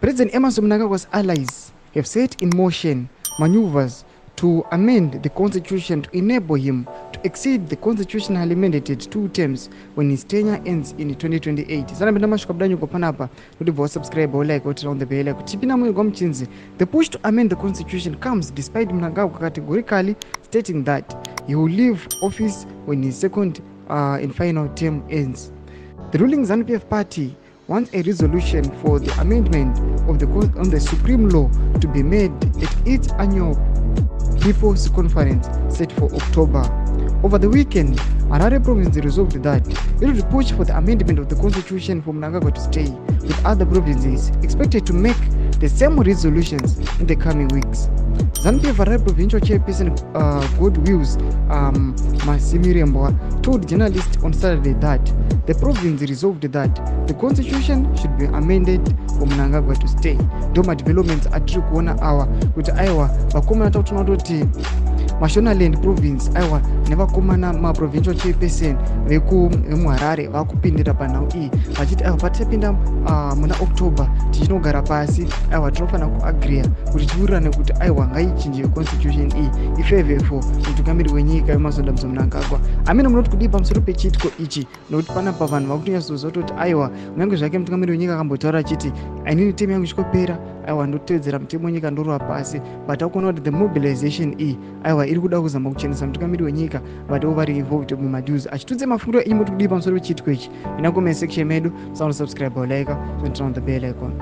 President Emerson Mnangagwa's allies have set in motion maneuvers to amend the constitution to enable him to exceed the constitutionally mandated 2 terms when his tenure ends in 2028. The push to amend the constitution comes despite Mnangagwa categorically stating that he will leave office when his second and final term ends. The ruling ZANU-PF party wants a resolution for the amendment of the Supreme Law to be made at its annual People's Conference set for October. Over the weekend, Harare province resolved that it would push for the amendment of the constitution for Mnangagwa to stay, with other provinces expected to make the same resolutions in the coming weeks. ZANU-PF Harare provincial chairperson Godwills Masimirembwa told journalists on Saturday that the province resolved that the constitution should be amended for Mnangagwa to stay. Doma developments atiri kuona awa kuti aiwa vakomana takuti Mashonaland province aiwa nevakomana maprovincial chairperson vemuharare vakupindira panhau iyi vachiti aiwa patisapinda muna October tichinogara pasi aiwa tinofanira kuagreya kuti tiwirirane kuti aiwa ngaichinje constitution iyi ifevefo mutungamiri wenyika Emerson Mnangagwa. Amene munoti kudii pamusoro pechitiko ichi nokuti panapa vanhu vakutonyasoziva kuti aiwa kunyange zvake mutungamiri wenyika akambotaura achiti ainini temu yangu ichikopera aiwa ndotevedzera mutemo wenyika ndorwa pasi, but akuona kuti the mobilization iyi aiwa iri kuda kuzama kuchenesa mutungamiri wenyika vatiwo vari involved mumadues achitudze mafungiro enyu kuti kudii pamusoro pechitiko ichi. Ina comment section medu, subscribe, like, and turn on the bell icon.